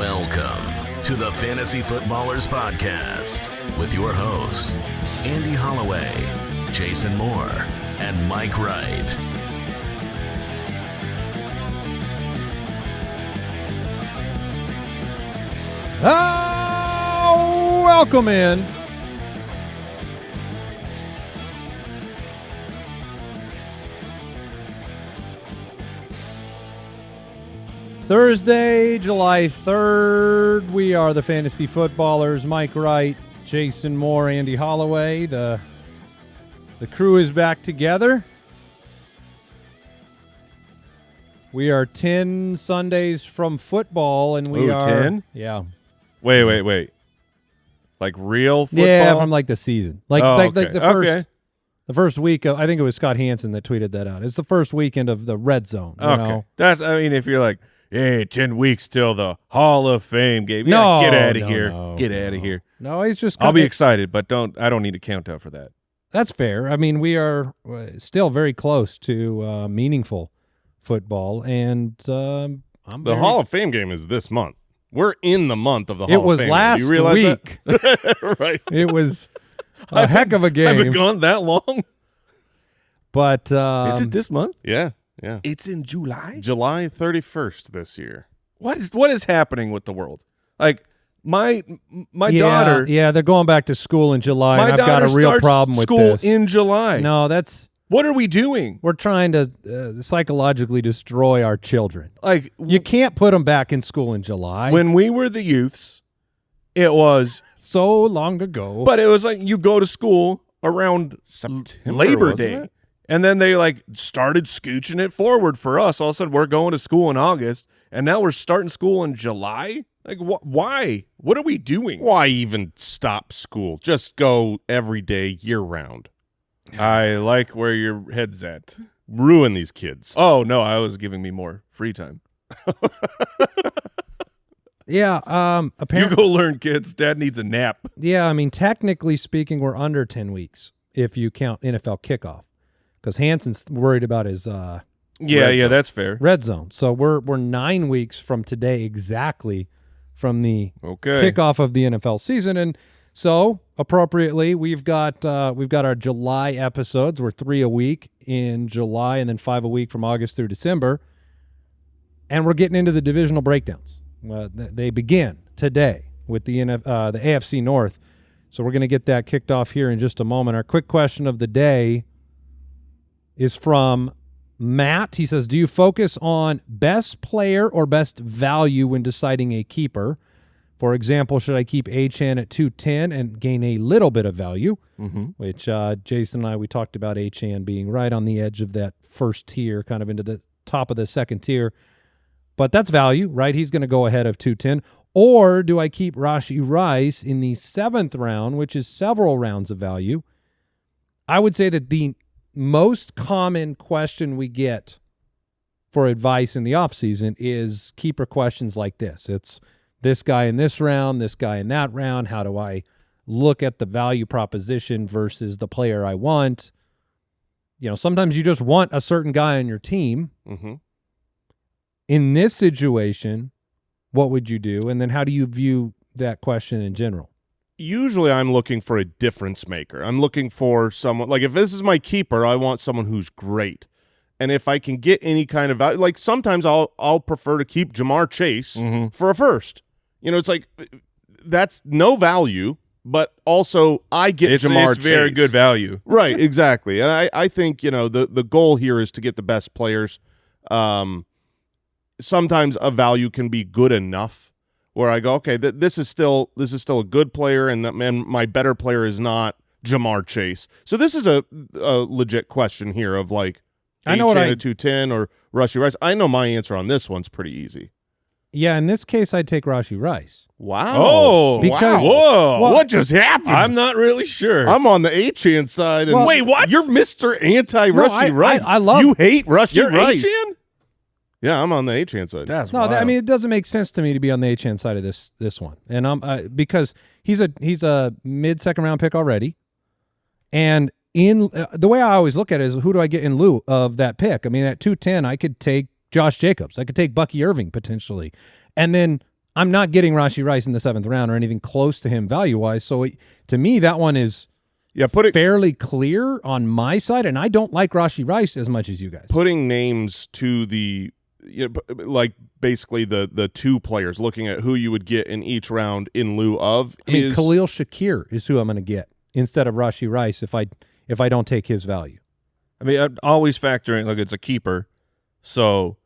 Welcome to the Fantasy Footballers Podcast with your hosts, Andy Holloway, Jason Moore, and Mike Wright. Welcome in. Thursday, July 3rd. We are the Fantasy Footballers. Mike Wright, Jason Moore, Andy Holloway. The crew is back together. We are 10 Sundays from football, and we are 10? Yeah. Wait. Like real football? Yeah, from like the season. Like okay. the first week of, I think it was Scott Hansen that tweeted that out. It's the first weekend of the red zone. You know? If you're like, hey, 10 weeks till the Hall of Fame game. Yeah, No, get out of here. no, Get out of here. No, it's just I'll be excited, but I don't need a countdown for that. That's fair. I mean, we are still very close to meaningful football, and the Hall of Fame game is this month. We're in the month of the Hall of Fame. It was last you realize week. That? Right. It was a heck of a game. I've been gone that long? But is it this month? Yeah. It's in July? July 31st this year. What is happening with the world? Like, my daughter... Yeah, they're going back to school in July, my and I've got a real problem with school this. in July. No, What are we doing? we're trying to psychologically destroy our children. Like, You can't put them back in school in July. when we were the youths, it was... So long ago. But it was like you go to school around September, Labor wasn't Day. it? And then they like started scooching it forward for us. All of a sudden, we're going to school in August, and now we're starting school in July? Like, why? What are we doing? Why even stop school? Just go every day, year-round. I like where your head's at. Ruin these kids. Oh, no, I was giving me more free time. Yeah, You apparently. go learn, kids. Dad needs a nap. Yeah, I mean, technically speaking, we're under 10 weeks if you count NFL kickoff, because Hansen's worried about his Yeah, zone. that's fair. red zone. So we're 9 weeks from today exactly from the Okay. kickoff of the NFL season, and so appropriately we've got our July episodes. We're 3 a week in July, and then 5 a week from August through December, and we're getting into the divisional breakdowns. They begin today with the AFC North. So we're going to get that kicked off here in just a moment. Our quick question of the day is from Matt. He says, do you focus on best player or best value when deciding a keeper? For example, should I keep Achane at 210 and gain a little bit of value? Mm-hmm. Which Jason and we talked about Achane being right on the edge of that first tier, kind of into the top of the second tier. But that's value, right? He's going to go ahead of 210. Or do I keep Rashee Rice in the 7th round, which is several rounds of value? I would say that the most common question we get for advice in the offseason is keeper questions like this. It's this guy in this round, this guy in that round. How do I look at the value proposition versus the player I want? You know, sometimes you just want a certain guy on your team. Mm-hmm. In this situation, what would you do? And then how do you view that question in general? Usually I'm looking for a difference maker. I'm looking for someone, like if this is my keeper, I want someone who's great. And if I can get any kind of value, like sometimes I'll prefer to keep Jamar Chase for a first. You know, it's like that's no value, but also I get Jamar It's Chase. very good value. Right, exactly. And I think, you know, the goal here is to get the best players. Sometimes a value can be good enough where I go, okay, this is still a good player, and my better player is not Jamar Chase. So this is a legit question here of like, I know what at 210 or Rashee Rice. I know my answer on this one's pretty easy. Yeah, in this case, I'd take Rashee Rice. Wow. Oh, Because- wow. Whoa. What just happened? I'm not really sure. I'm on the Achane side. And Well- Wait, what? You're Mr. Anti-Rashee No, I Rice. love- You hate Rashee You're Rice. Achane? Yeah, I'm on the Achane side. That's No, wild. I mean, it doesn't make sense to me to be on the Achane side of this one, and I'm because he's a mid-second round pick already, and in the way I always look at it is who do I get in lieu of that pick? I mean, at 210, I could take Josh Jacobs, I could take Bucky Irving potentially, and then I'm not getting Rashee Rice in the 7th round or anything close to him value-wise. So to me, that one is fairly clear on my side, and I don't like Rashee Rice as much as you guys. Putting names to the like basically the two players, looking at who you would get in each round in lieu of. Khalil Shakir is who I'm going to get instead of Rashee Rice if I don't take his value. I mean, I'd always factor in, like, it's a keeper, so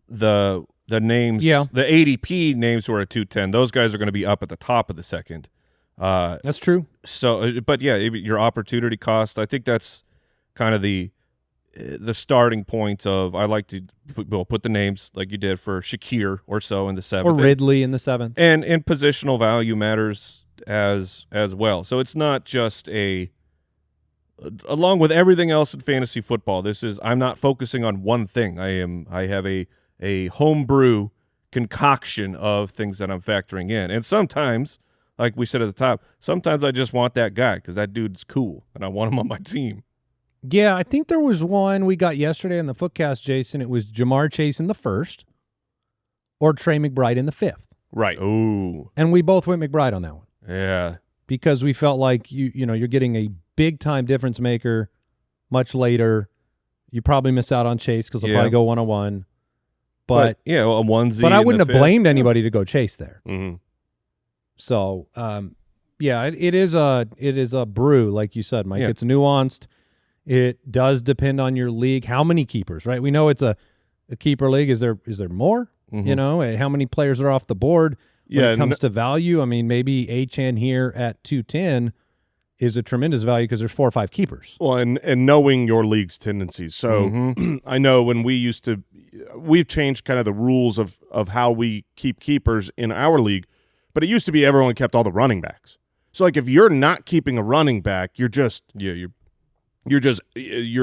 the names, the ADP names who are at 210, those guys are going to be up at the top of the second. That's true. So, but yeah, your opportunity cost, I think that's kind of the starting point of, I like to put the names like you did for Shakir or so in the 7th. Or Ridley in the 7th. And positional value matters as well. So it's not just along with everything else in fantasy football, I'm not focusing on one thing. I have a homebrew concoction of things that I'm factoring in. And sometimes, like we said at the top, sometimes I just want that guy because that dude's cool and I want him on my team. Yeah, I think there was one we got yesterday on the Footcast, Jason. It was Jamar Chase in the 1st or Trey McBride in the 5th. Right. Ooh. And we both went McBride on that one. Yeah. Because we felt like you're getting a big-time difference maker much later. You probably miss out on Chase because he'll probably go 101. But a onesie. But I wouldn't have blamed anybody to go Chase there. Mm-hmm. So, it is a brew, like you said, Mike. Yeah. It's nuanced. It does depend on your league. How many keepers, right? We know it's a keeper league. Is there more? Mm-hmm. How many players are off the board when it comes to value? I mean, maybe Achane here at 210 is a tremendous value because there's 4 or 5 keepers. Well, and knowing your league's tendencies. So I know when we've changed kind of the rules of how we keep keepers in our league, but it used to be everyone kept all the running backs. So like if you're not keeping a running back, you're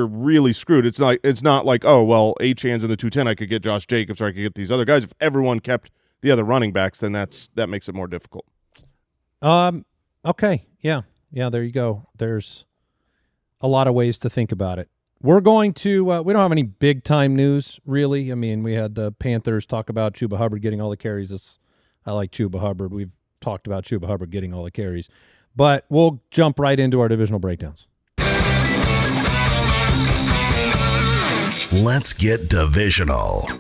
really screwed. It's not like, oh, well, Achane's in the 210, I could get Josh Jacobs or I could get these other guys. If everyone kept the other running backs, then that makes it more difficult. Okay. Yeah, there you go. There's a lot of ways to think about it. We're going to we don't have any big time news really. I mean, we had the Panthers talk about Chuba Hubbard getting all the carries. I like Chuba Hubbard. We've talked about Chuba Hubbard getting all the carries. But we'll jump right into our divisional breakdowns. Let's get divisional.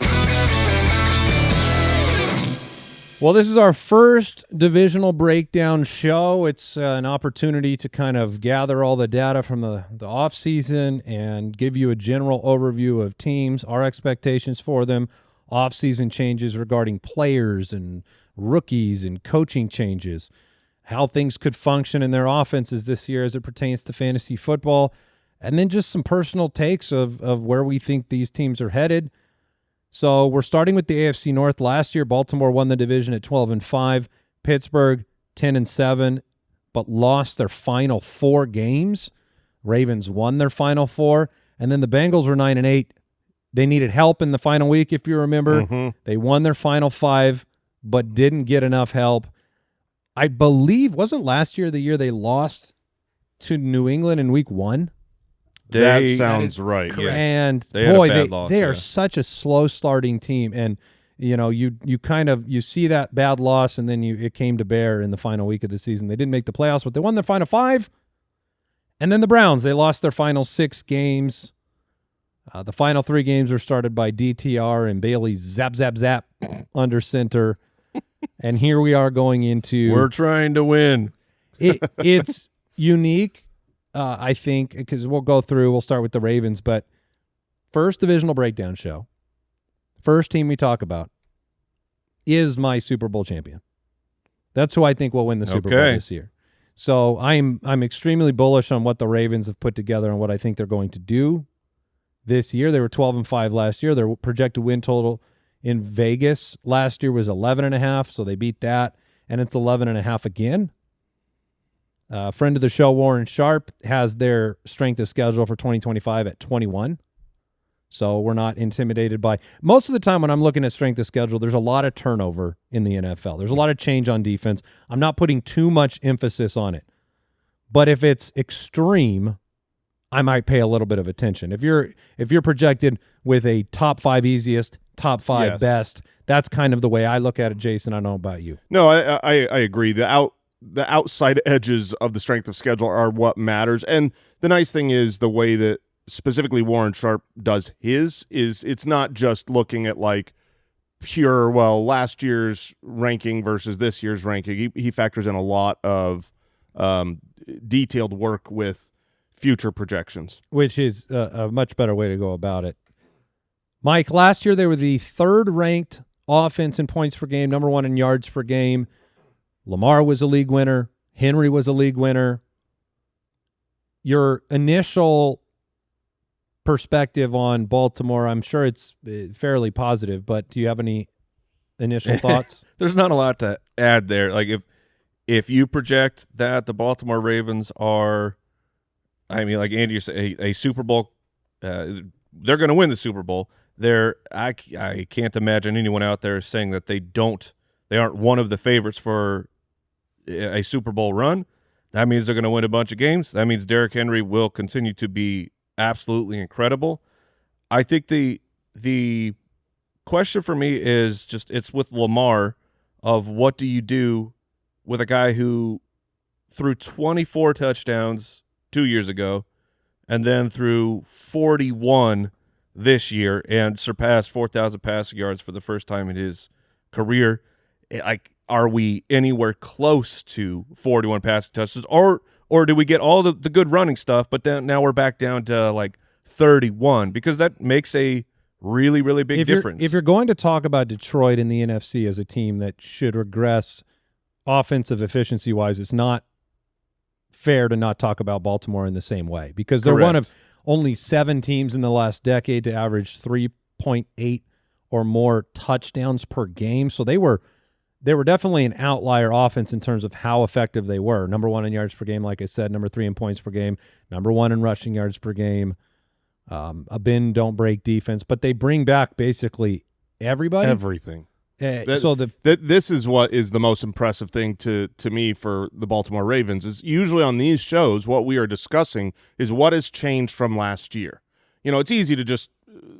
Well, this is our first divisional breakdown show. It's an opportunity to kind of gather all the data from the offseason and give you a general overview of teams, our expectations for them, offseason changes regarding players and rookies and coaching changes, how things could function in their offenses this year as it pertains to fantasy football, and then just some personal takes of where we think these teams are headed. So we're starting with the AFC North. Last year, Baltimore won the division at 12-5. Pittsburgh 10-7, but lost their final 4 games. Ravens won their final 4, and then the Bengals were 9-8. They needed help in the final week, if you remember. Mm-hmm. They won their final 5, but didn't get enough help. I believe, wasn't last year the year they lost to New England in week 1? That sounds right. Yeah. And they are such a slow starting team, and you kind of see that bad loss, and then it came to bear in the final week of the season. They didn't make the playoffs, but they won their final 5. And then the Browns, they lost their final 6 games. The final 3 games were started by DTR and Bailey zap under center, and here we are going into. We're trying to win. It's unique. I think, because we'll start with the Ravens, but first divisional breakdown show, first team we talk about is my Super Bowl champion. That's who I think will win the Super Bowl this year. So I'm extremely bullish on what the Ravens have put together and what I think they're going to do this year. They were 12-5 last year. Their projected win total in Vegas last year was 11.5, so they beat that, and it's 11.5 again. Friend of the show, Warren Sharp, has their strength of schedule for 2025 at 21. So we're not intimidated by – most of the time when I'm looking at strength of schedule, there's a lot of turnover in the NFL. There's a lot of change on defense. I'm not putting too much emphasis on it. But if it's extreme, I might pay a little bit of attention. If you're projected with a top 5 easiest, top 5 best, That's kind of the way I look at it, Jason. I don't know about you. No, I agree. The outside edges of the strength of schedule are what matters. And the nice thing is the way that specifically Warren Sharp does his is it's not just looking at like pure, well, last year's ranking versus this year's ranking. He factors in a lot of detailed work with future projections. Which is a much better way to go about it. Mike, last year they were the third-ranked offense in points per game, number 1 in yards per game. Lamar was a league winner. Henry was a league winner. Your initial perspective on Baltimore, I'm sure it's fairly positive, but do you have any initial thoughts? There's not a lot to add there. Like if you project that the Baltimore Ravens are, I mean, like Andy said, a Super Bowl, they're going to win the Super Bowl. I can't imagine anyone out there saying that they aren't one of the favorites for a Super Bowl run. That means they're going to win a bunch of games. That means Derrick Henry will continue to be absolutely incredible. I think the question for me is just it's with Lamar of what do you do with a guy who threw 24 touchdowns 2 years ago and then threw 41 this year and surpassed 4,000 passing yards for the first time in his career. Like, are we anywhere close to 41 passing touchdowns, or do we get all the good running stuff, but then now we're back down to like 31? Because that makes a really, really big difference. If you're going to talk about Detroit in the NFC as a team that should regress offensive efficiency-wise, it's not fair to not talk about Baltimore in the same way, because they're one of only 7 teams in the last decade to average 3.8 or more touchdowns per game. So they were definitely an outlier offense in terms of how effective they were. Number 1 in yards per game, like I said, number 3 in points per game, number 1 in rushing yards per game, a bend, don't break defense. But they bring back basically everybody. Everything. This is what is the most impressive thing to me for the Baltimore Ravens is usually on these shows what we are discussing is what has changed from last year. You know, it's easy to just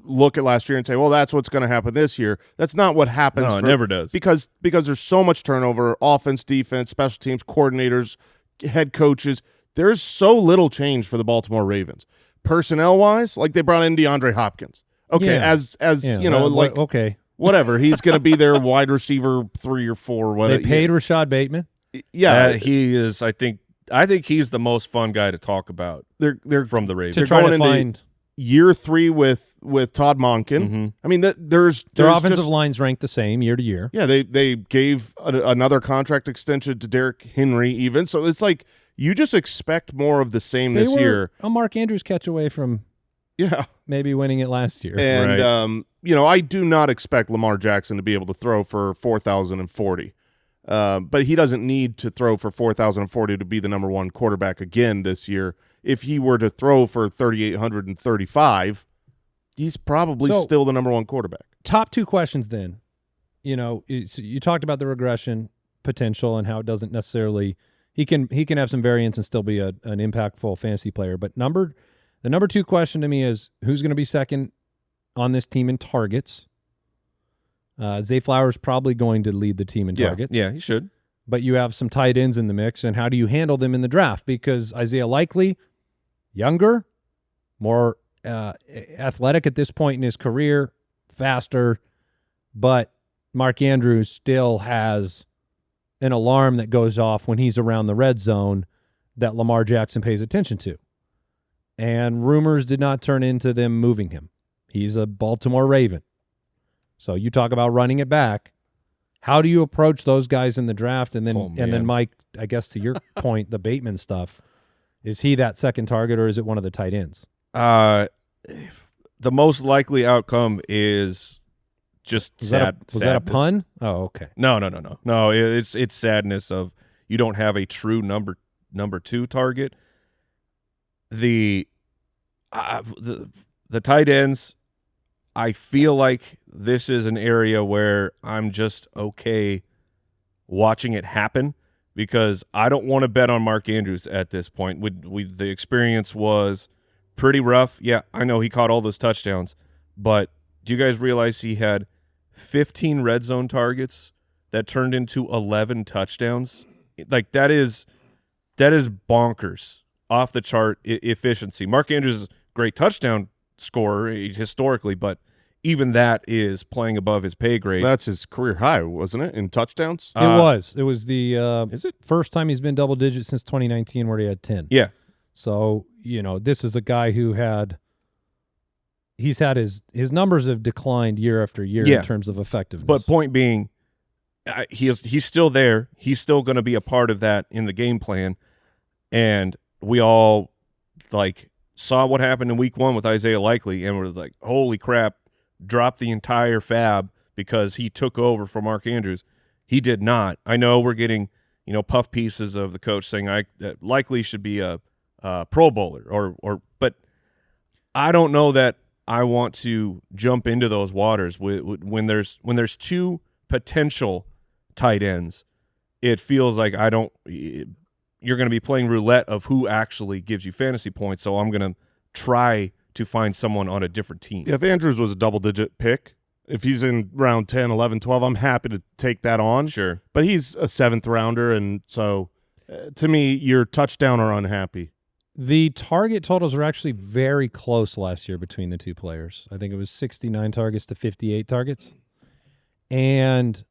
look at last year and say, well, that's what's going to happen this year. That's not what happens. No, it never does. Because there's so much turnover, offense, defense, special teams, coordinators, head coaches. There's so little change for the Baltimore Ravens. Personnel-wise, like they brought in DeAndre Hopkins. Okay, okay. Whatever, he's going to be their wide receiver 3 or 4. Whatever. They paid Rashad Bateman. Yeah, he is. I think he's the most fun guy to talk about. They're from the Ravens. To try to find year 3 with Todd Monken. Mm-hmm. I mean, there's their offensive lines ranked the same year to year. Yeah, they gave another contract extension to Derrick Henry even. So it's like you just expect more of the same this year. A Mark Andrews catch away from maybe winning it last year. And right. I do not expect Lamar Jackson to be able to throw for 4,040. But he doesn't need to throw for 4,040 to be the number 1 quarterback again this year. If he were to throw for 3,835, he's probably still the number 1 quarterback. Top 2 questions then. You talked about the regression potential and how it doesn't necessarily he can have some variance and still be an impactful fantasy player. But the number 2 question to me is who's going to be second on this team in targets? Zay Flowers probably going to lead the team in targets. Yeah, he should. But you have some tight ends in the mix, and how do you handle them in the draft? Because Isaiah Likely, younger, more athletic at this point in his career, faster, but Mark Andrews still has an alarm that goes off when he's around the red zone that Lamar Jackson pays attention to. And rumors did not turn into them moving him. He's a Baltimore Raven. So you talk about running it back. How do you approach those guys in the draft? And then Mike, I guess to your point, the Bateman stuff, is he that second target or is it one of the tight ends? The most likely outcome is just sadness. Was that a pun? Oh, okay. No. It's sadness of you don't have a true number 2 target. The tight ends, I feel like this is an area where I'm just okay watching it happen because I don't want to bet on Mark Andrews at this point. The experience was pretty rough. Yeah, I know he caught all those touchdowns, but do you guys realize he had 15 red zone targets that turned into 11 touchdowns. Like that is bonkers, off the chart efficiency. Mark Andrews is a great touchdown scorer historically, but even that is playing above his pay grade. That's his career high, wasn't it, in touchdowns? It was. It was the is it? first time he's been double digits since 2019 where he had 10. Yeah. So, this is a guy who he's had his numbers have declined year after year in terms of effectiveness. But point being, he's still there. He's still going to be a part of that in the game plan. And we all saw what happened in week 1 with Isaiah Likely, and we're like, holy crap, dropped the entire fab because he took over for Mark Andrews. He did not. I know we're getting, puff pieces of the coach saying that Likely should be a Pro Bowler, but I don't know that I want to jump into those waters when there's two potential tight ends. It feels like you're going to be playing roulette of who actually gives you fantasy points. So I'm going to try to find someone on a different team. Yeah, if Andrews was a double-digit pick, if he's in round 10, 11, 12, I'm happy to take that on. Sure. But he's a 7th rounder, and so to me, you're touchdown or unhappy. The target totals were actually very close last year between the two players. I think it was 69 targets to 58 targets. And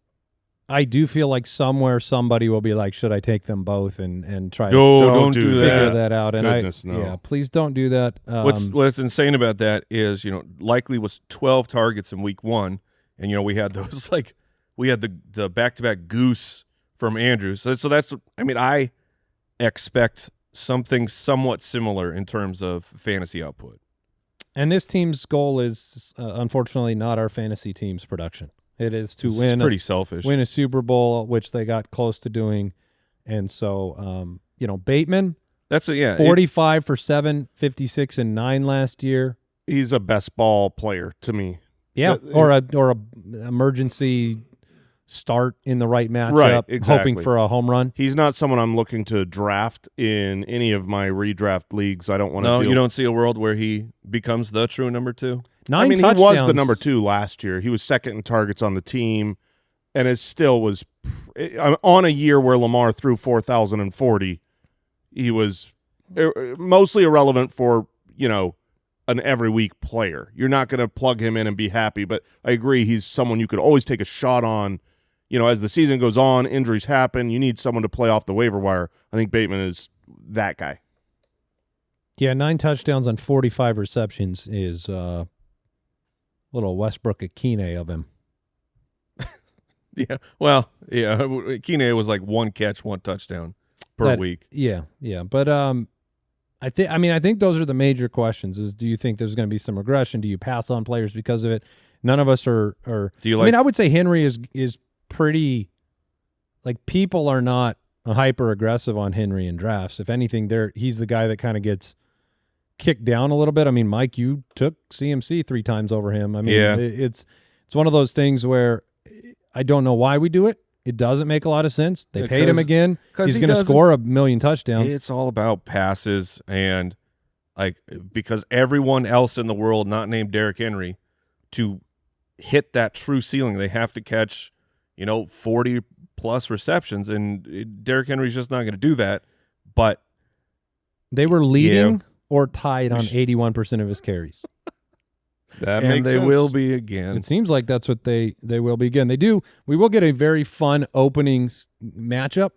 I do feel like somewhere somebody will be like, should I take them both and try don't to do figure that out? And Goodness, no. Yeah, please don't do that. What's insane about that is, Likely was 12 targets in week 1, and we had those we had the back-to-back goose from Andrews. So that's I expect something somewhat similar in terms of fantasy output. And this team's goal is unfortunately not our fantasy team's production. It is to win. Pretty selfish. Win a Super Bowl, which they got close to doing, and so Bateman. That's 45 for 7, 56 and 9 last year. He's a best ball player to me. Yeah, or a emergency start in the right matchup, Right, exactly. hoping for a home run. He's not someone I'm looking to draft in any of my redraft leagues. I don't want to. No, you don't see a world where he becomes the true number 2. 9 he touchdowns. was the number 2 last year. He was 2nd in targets on the team, and it still was on a year where Lamar threw 4,040. He was mostly irrelevant for an every week player. You're not going to plug him in and be happy. But I agree, he's someone you could always take a shot on. As the season goes on, injuries happen. You need someone to play off the waiver wire. I think Bateman is that guy. Yeah, 9 touchdowns on 45 receptions is little Westbrook Akine of him. Yeah, well, yeah, Akine was like 1 catch, 1 touchdown per week. Yeah, but I think those are the major questions. Is do you think there's going to be some regression? Do you pass on players because of it? None of us are. Do you like? I would say Henry is pretty. People are not hyper aggressive on Henry in drafts. If anything, he's the guy that kind of gets kicked down a little bit. Mike, you took CMC 3 times over him. It's one of those things where I don't know why we do it. It doesn't make a lot of sense. They paid him again. He's going to score 1 million touchdowns. It's all about passes and because everyone else in the world, not named Derrick Henry, to hit that true ceiling, they have to catch 40 plus receptions, and Derrick Henry's just not going to do that. But they were leading or tied on 81% of his carries. That and makes they sense. will be again. It seems like that's what they will be again. We will get a very fun opening matchup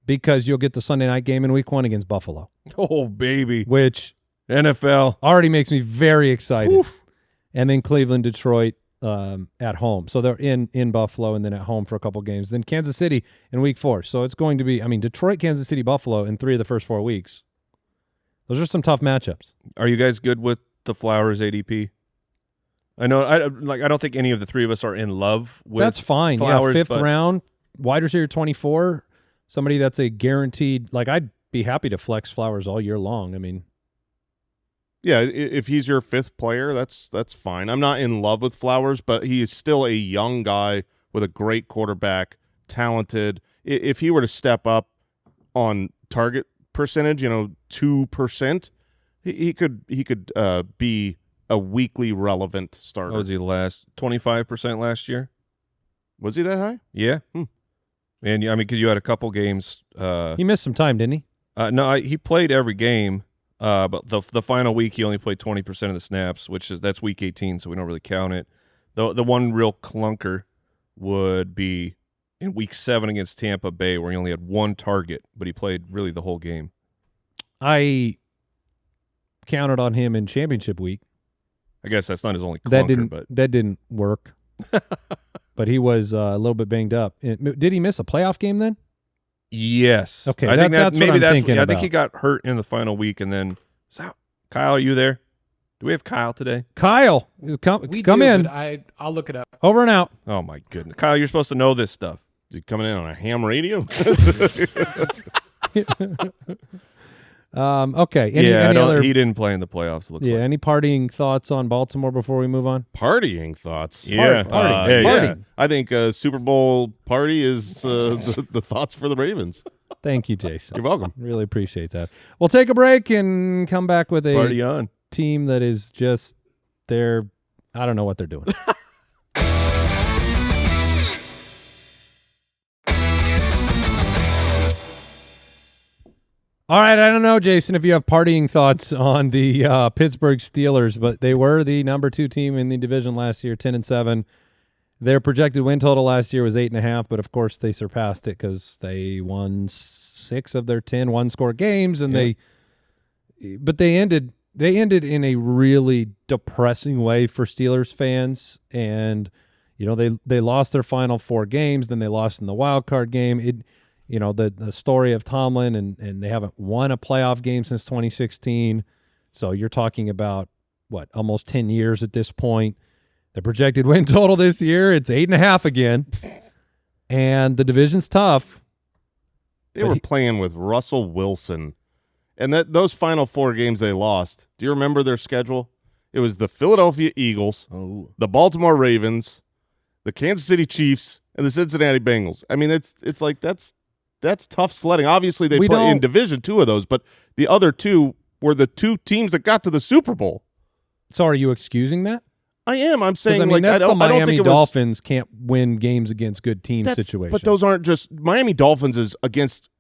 because you'll get the Sunday night game in week 1 against Buffalo. Oh, baby. Which NFL already makes me very excited. Oof. And then Cleveland, Detroit at home. So they're in Buffalo and then at home for a couple games. Then Kansas City in week 4. So it's going to be, Detroit, Kansas City, Buffalo in 3 of the first 4 weeks. Those are some tough matchups. Are you guys good with the Flowers ADP? I know I don't think any of the 3 of us are in love with That's fine. Flowers, 5th round, wide receiver 24, somebody that's a guaranteed, I'd be happy to flex Flowers all year long. Yeah, if he's your 5th player, that's fine. I'm not in love with Flowers, but he is still a young guy with a great quarterback, talented. If he were to step up on target percentage, 2%, he could be a weekly relevant starter. What was he 25% last year? Was he that high? Yeah. And I mean, because you had a couple games. He missed some time, didn't he? No, he played every game. But the final week he only played 20% of the snaps, that's week 18, so we don't really count it. The one real clunker would be in week 7 against Tampa Bay, where he only had one target, but he played really the whole game. I counted on him in championship week. I guess that's not his only clunker, that didn't work. But he was a little bit banged up. Did he miss a playoff game then? Yes. Okay, I think that's maybe what I'm that's. thinking I think about. he got hurt in the final week, and then Kyle, are you there? Do we have Kyle today? Kyle, come in. But I'll look it up. Over and out. Oh my goodness, Kyle, you're supposed to know this stuff. Is he coming in on a ham radio? Okay. He didn't play in the playoffs. It looks like. Any parting thoughts on Baltimore before we move on? Partying thoughts. Yeah. Party. Yeah. I think Super Bowl party is the thoughts for the Ravens. Thank you, Jason. You're welcome. Really appreciate that. We'll take a break and come back with a Party on. team that is just I don't know what they're doing. All right, I don't know, Jason, if you have partying thoughts on the Pittsburgh Steelers, but they were the number 2 team in the division last year, 10-7. Their projected win total last year was 8.5, but of course they surpassed it because they won 6 of their 10 one-score games, and they ended in a really depressing way for Steelers fans, and they lost their final 4 games, then they lost in the wild card game. The story of Tomlin, and they haven't won a playoff game since 2016. So you're talking about, almost 10 years at this point. The projected win total this year, it's 8.5 again. And the division's tough. They were playing with Russell Wilson. And those final 4 games they lost, do you remember their schedule? It was the Philadelphia Eagles, the Baltimore Ravens, the Kansas City Chiefs, and the Cincinnati Bengals. I mean, it's like that's tough sledding. Obviously, they play in Division 2 of those, but the other 2 were the 2 teams that got to the Super Bowl. So are you excusing that? I am. I'm saying, that's the Miami I don't think Dolphins can't win games against good teams situation. But those aren't just – Miami Dolphins is against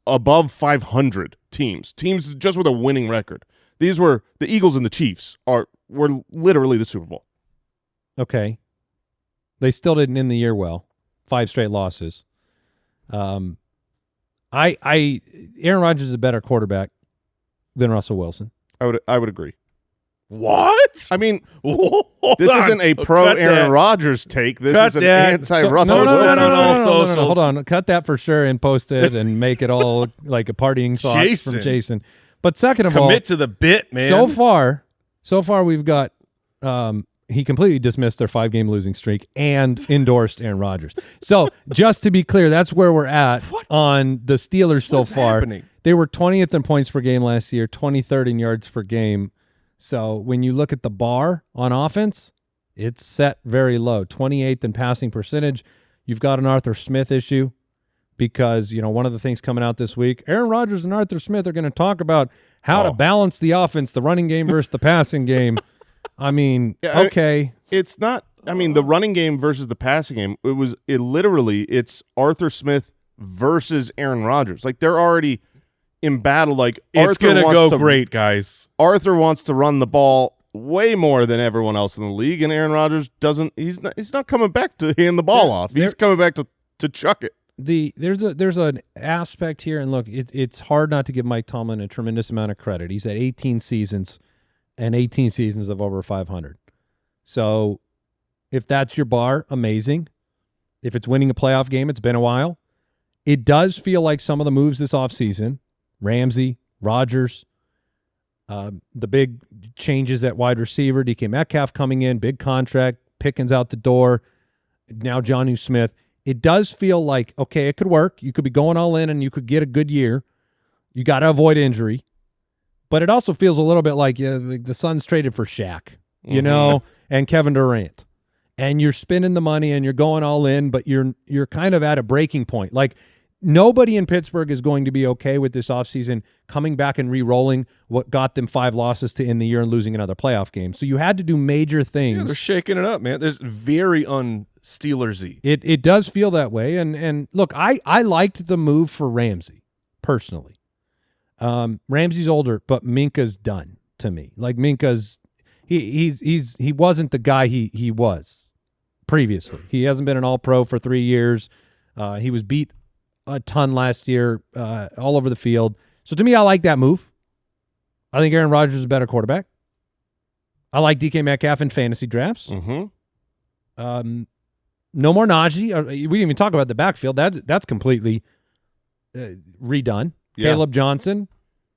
above 500 teams just with a winning record. These were – the Eagles and the Chiefs were literally the Super Bowl. Okay. They still didn't end the year well. 5 straight losses. Aaron Rodgers is a better quarterback than Russell Wilson. I would agree. What? I mean, this isn't a pro Aaron Rodgers take. This is an anti-Russell Wilson. No. Hold on. Cut that for sure and post it and make it all like a partying thoughts from Jason. But second of all, commit to the bit, man. So far we've got he completely dismissed their 5-game losing streak and endorsed Aaron Rodgers. So just to be clear, that's where we're at on the Steelers so far. Happening? They were 20th in points per game last year, 23rd in yards per game. So when you look at the bar on offense, it's set very low. 28th in passing percentage. You've got an Arthur Smith issue because, one of the things coming out this week, Aaron Rodgers and Arthur Smith are going to talk about how to balance the offense, the running game versus the passing game. I mean, okay. It's not – I mean, the running game versus the passing game, it's Arthur Smith versus Aaron Rodgers. Like, they're already – in battle, like it's going to go great, guys. Arthur wants to run the ball way more than everyone else in the league, and Aaron Rodgers doesn't. He's not coming back to hand the ball off. He's coming back to chuck it. There's an aspect here, and look, it's hard not to give Mike Tomlin a tremendous amount of credit. He's had 18 seasons, and 18 seasons of over 500. So, if that's your bar, amazing. If it's winning a playoff game, it's been a while. It does feel like some of the moves this offseason. Ramsey, Rodgers, the big changes at wide receiver, DK Metcalf coming in, big contract, Pickens out the door, now Jonnu Smith. It does feel like, okay, it could work. You could be going all in and you could get a good year. You got to avoid injury. But it also feels a little bit like the Suns traded for Shaq, and Kevin Durant. And you're spending the money and you're going all in, but you're kind of at a breaking point. Like, nobody in Pittsburgh is going to be okay with this offseason coming back and re-rolling what got them 5 losses to end the year and losing another playoff game. So you had to do major things. Yeah, they're shaking it up, man. It's very un-Steelersy. It does feel that way. And look, I liked the move for Ramsey, personally. Ramsey's older, but Minka's done to me. Like Minka's he wasn't the guy he was previously. He hasn't been an all-pro for 3 years. He was beat a ton last year all over the field. So to me, I like that move. I think Aaron Rodgers is a better quarterback. I like DK Metcalf in fantasy drafts. Mm-hmm. No more Najee. We didn't even talk about the backfield. That's completely redone. Yeah. Caleb Johnson.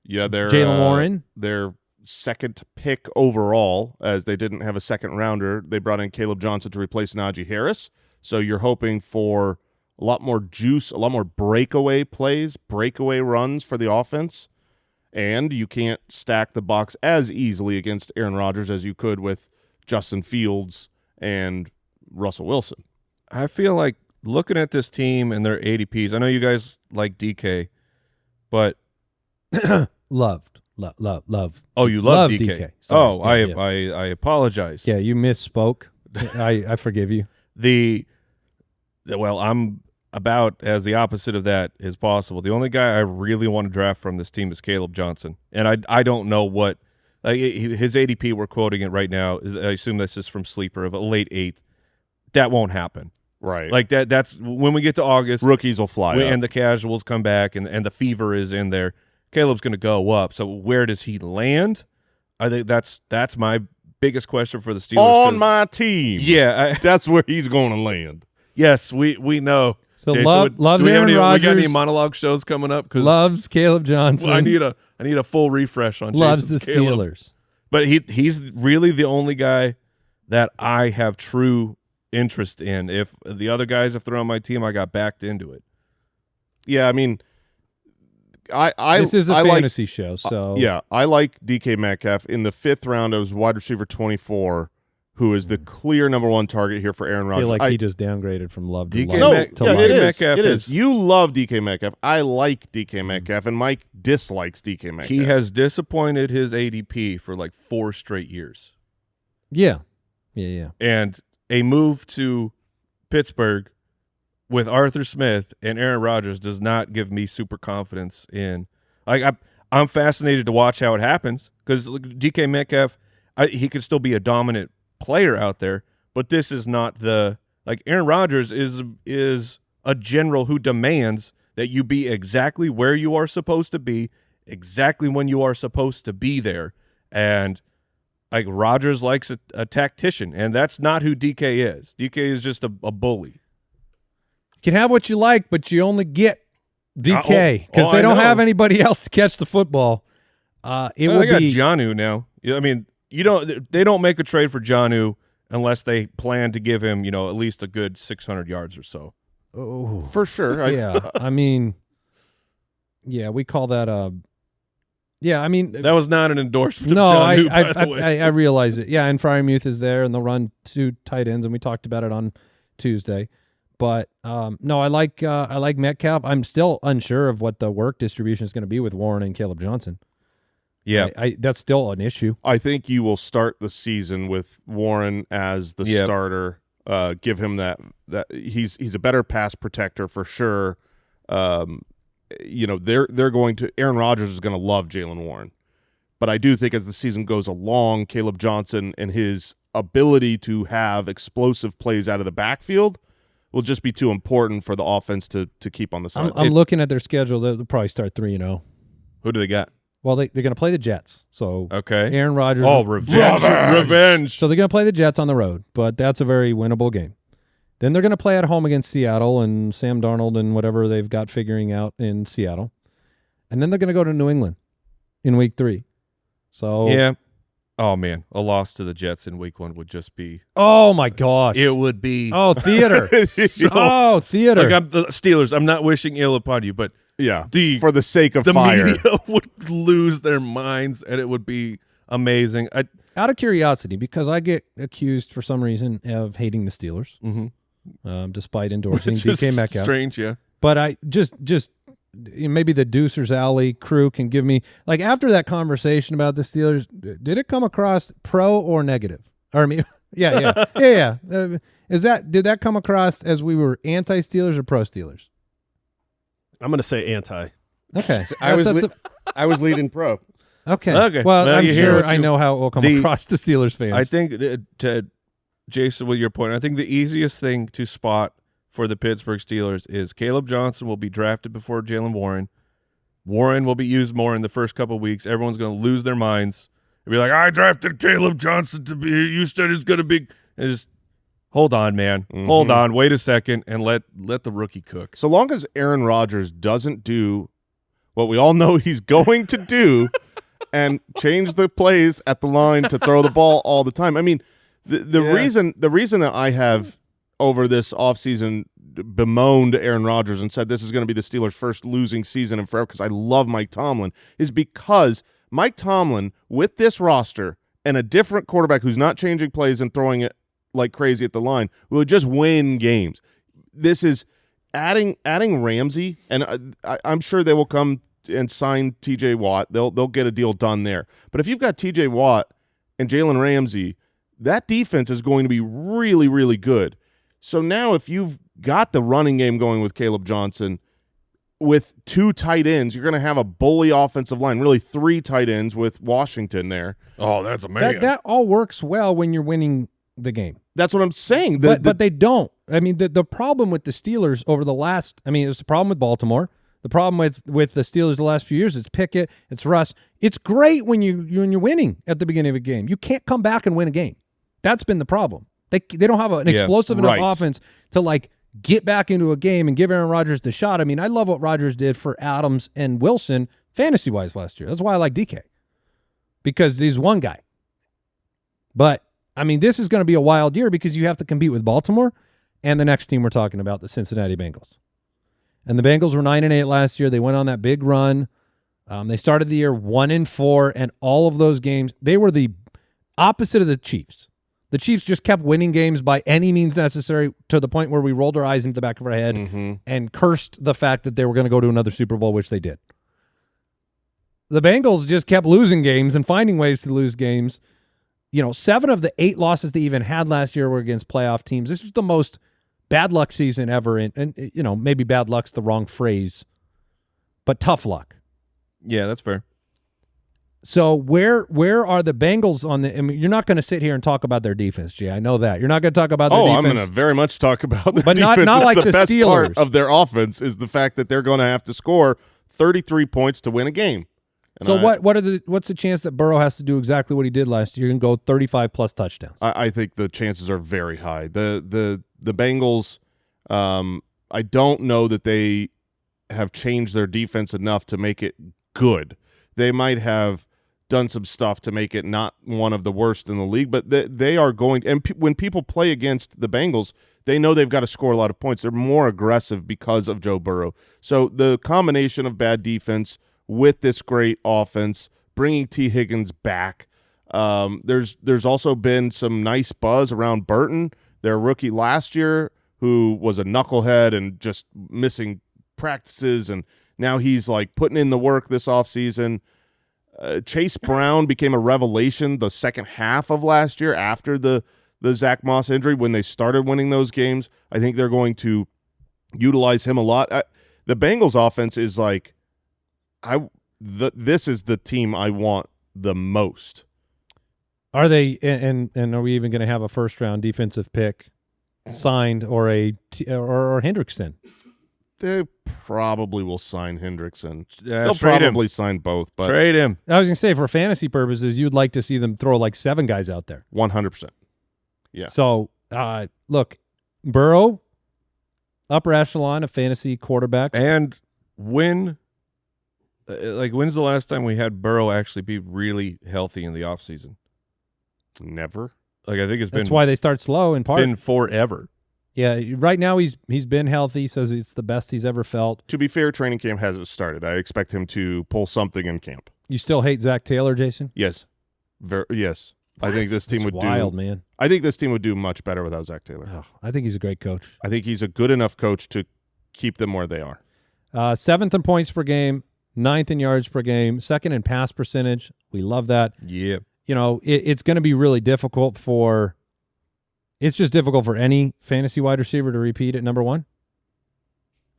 Yeah, they're Jalen Warren. Their second pick overall, as they didn't have a second rounder. They brought in Caleb Johnson to replace Najee Harris. So you're hoping for a lot more juice, a lot more breakaway plays, breakaway runs for the offense. And you can't stack the box as easily against Aaron Rodgers as you could with Justin Fields and Russell Wilson. I feel like looking at this team and their ADPs, I know you guys like DK, but Love. Oh, you love DK. DK. Sorry. I apologize. Yeah, you misspoke. I forgive you. Well, I'm about as the opposite of that as possible. The only guy I really want to draft from this team is Caleb Johnson, and I don't know what his ADP. We're quoting it right now. I assume this is from Sleeper of a late 8th. That won't happen. Right. Like that's when we get to August. Rookies will fly up. And the casuals come back, and the fever is in there. Caleb's going to go up. So where does he land? I think that's my biggest question for the Steelers. On my team. Yeah. That's where he's going to land. Yes, we know. So Jay, loves do we Aaron Rodgers. We got any monologue shows coming up? Loves Caleb Johnson. Well, I need a full refresh on loves Jason's the Caleb. Steelers. But he's really the only guy that I have true interest in. If the other guys have thrown my team, I got backed into it. Yeah, I mean, this is a fantasy show, so yeah, I like DK Metcalf. In the 5th round, I was wide receiver 24, who is the clear number 1 target here for Aaron I Rodgers. feel like he just downgraded from love to DK love. Met- to no, love. it is. Metcalf It is. is. You love DK Metcalf. I like DK Metcalf, and Mike dislikes DK Metcalf. He has disappointed his ADP for like 4 straight years. Yeah. And a move to Pittsburgh with Arthur Smith and Aaron Rodgers does not give me super confidence in. Like I'm fascinated to watch how it happens because DK Metcalf, he could still be a dominant player out there, but this is not Aaron Rodgers is a general who demands that you be exactly where you are supposed to be, exactly when you are supposed to be there, and like Rodgers likes a tactician, and that's not who DK is. DK is just a bully. You can have what you like, but you only get DK because they I don't know. have anybody else to catch the football. It Well, will they got be Jonnu now. I mean, they don't make a trade for Jonnu unless they plan to give him, at least a good 600 yards or so. oh, for sure. yeah. I mean, yeah, we call that yeah. I mean, That was not an endorsement no, of Jonnu, by the way. I realize it. Yeah, and Freiermuth is there, and they'll run 2 tight ends, and we talked about it on Tuesday. But no, I like Metcalf. I'm still unsure of what the work distribution is going to be with Warren and Caleb Johnson. Yeah. That's still an issue. I think you will start the season with Warren as the starter. Give him that he's a better pass protector for sure. They're going to Aaron Rodgers is going to love Jalen Warren, but I do think as the season goes along, Caleb Johnson and his ability to have explosive plays out of the backfield will just be too important for the offense to keep on the side. I'm looking at their schedule. They'll probably start 3-0. Who do they got? Well, they're going to play the Jets. So Okay. Aaron Rodgers. Oh, revenge. So they're going to play the Jets on the road, but that's a very winnable game. Then they're going to play at home against Seattle and Sam Darnold and whatever they've got figuring out in Seattle. And then they're going to go to New England in week 3. So Yeah. Oh, man. A loss to the Jets in week 1 would just be. Oh, my gosh. It would be. Oh, theater. Theater. Like I'm the Steelers. I'm not wishing ill upon you, but yeah, for the sake of the fire. media would lose their minds, and it would be amazing. Out of curiosity, because I get accused for some reason of hating the Steelers, despite endorsing Which is DK Metcalf. strange, yeah. But I just maybe the Deucer's Alley crew can give me, like, after that conversation about the Steelers, did it come across pro or negative? Or I mean, yeah. Did that come across as we were anti-Steelers or pro-Steelers? I'm going to say anti. Okay. I was leading pro. Okay. Well, I'm sure I know how it will come the- across to Steelers fans. I think, to Jason, with your point, I think the easiest thing to spot for the Pittsburgh Steelers is Caleb Johnson will be drafted before Jalen Warren. Warren will be used more in the first couple of weeks. Everyone's going to lose their minds. They'll be like, I drafted Caleb Johnson to be, you said he's going to be, and just hold on, man. Hold on. Wait a second and let the rookie cook. So long as Aaron Rodgers doesn't do what we all know he's going to do and change the plays at the line to throw the ball all the time. I mean, the reason that I have over this offseason bemoaned Aaron Rodgers and said this is going to be the Steelers' first losing season in forever because I love Mike Tomlin is because Mike Tomlin, with this roster and a different quarterback who's not changing plays and throwing it like crazy at the line, will just win games. This is adding Ramsey, and I'm sure they will come and sign T.J. Watt. They'll get a deal done there. But if you've got T.J. Watt and Jalen Ramsey, that defense is going to be really, really good. So now if you've got the running game going with Caleb Johnson, with 2 tight ends, you're going to have a bully offensive line, really 3 tight ends with Washington there. Oh, that's amazing. that all works well when you're winning the game. That's what I'm saying. But they don't. I mean, the problem with the Steelers over the last – I mean, it was the problem with Baltimore. The problem with the Steelers the last few years, it's Pickett, it's Russ. It's great when you're winning at the beginning of a game. You can't come back and win a game. That's been the problem. They don't have an explosive enough offense to, like, get back into a game and give Aaron Rodgers the shot. I mean, I love what Rodgers did for Adams and Wilson fantasy-wise last year. That's why I like DK, because he's one guy. But, I mean, this is going to be a wild year because you have to compete with Baltimore and the next team we're talking about, the Cincinnati Bengals. And the Bengals were 9-8 last year. They went on that big run. They started the year 1-4, and all of those games, they were the opposite of the Chiefs. The Chiefs just kept winning games by any means necessary to the point where we rolled our eyes into the back of our head and cursed the fact that they were going to go to another Super Bowl, which they did. The Bengals just kept losing games and finding ways to lose games. 7 of the 8 losses they even had last year were against playoff teams. This was the most bad luck season ever. And maybe bad luck's the wrong phrase, but tough luck. Yeah, that's fair. So where are the Bengals on the? I mean, you're not going to sit here and talk about their defense, Jay. I know that you're not going to talk about their defense. I'm going to very much talk about their but defense. not like the best Steelers. part of their offense is the fact that they're going to have to score 33 points to win a game. And so what's the chance that Burrow has to do exactly what he did last year and go 35 plus touchdowns? I think the chances are very high. The Bengals, I don't know that they have changed their defense enough to make it good. They might have done some stuff to make it not one of the worst in the league, but they are going – and when people play against the Bengals, they know they've got to score a lot of points. They're more aggressive because of Joe Burrow. So the combination of bad defense with this great offense, bringing T. Higgins back, there's also been some nice buzz around Burton, their rookie last year, who was a knucklehead and just missing practices, and now he's like putting in the work this offseason. Chase Brown became a revelation the second half of last year after the Zach Moss injury when they started winning those games. I think they're going to utilize him a lot. The Bengals offense is like this is the team I want the most. Are they and are we even going to have a first-round defensive pick signed or Hendrickson? They probably will sign Hendrickson. Yeah, they'll probably sign both, but trade him. I was going to say, for fantasy purposes, you'd like to see them throw like 7 guys out there. 100%. Yeah. So, look, Burrow, upper echelon of fantasy quarterbacks. And when's the last time we had Burrow actually be really healthy in the offseason? Never. I think it's That's why they start slow in part. been forever. Yeah, right now he's been healthy. He says it's the best he's ever felt. To be fair, training camp hasn't started. I expect him to pull something in camp. You still hate Zach Taylor, Jason? Yes. Yes. I think this team That's would wild, man. I think this team would do much better without Zach Taylor. Oh, I think he's a great coach. I think he's a good enough coach to keep them where they are. 7th in points per game, 9th in yards per game, 2nd in pass percentage. We love that. Yeah. You know, it's going to be really difficult for – it's just difficult for any fantasy wide receiver to repeat at number 1.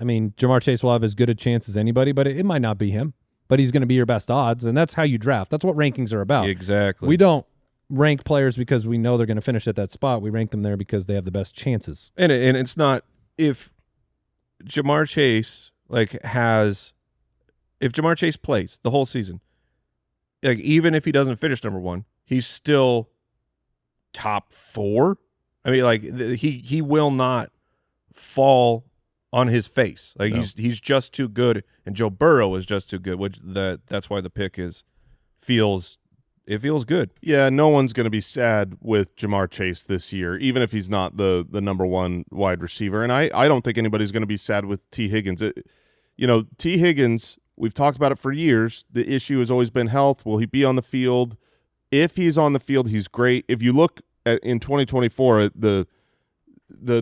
I mean, Jamar Chase will have as good a chance as anybody, but it might not be him. But he's going to be your best odds, and that's how you draft. That's what rankings are about. Exactly. We don't rank players because we know they're going to finish at that spot. We rank them there because they have the best chances. And it's not – if Jamar Chase if Jamar Chase plays the whole season, like even if he doesn't finish number 1, he's still top 4. I mean, like he will not fall on his face. Like No. he's just too good, and Joe Burrow is just too good. That's why the pick feels good. Yeah, no one's going to be sad with Jamar Chase this year, even if he's not the number 1 wide receiver. And I don't think anybody's going to be sad with T. Higgins. T. Higgins, we've talked about it for years. The issue has always been health. Will he be on the field? If he's on the field, he's great. If you look in 2024 at the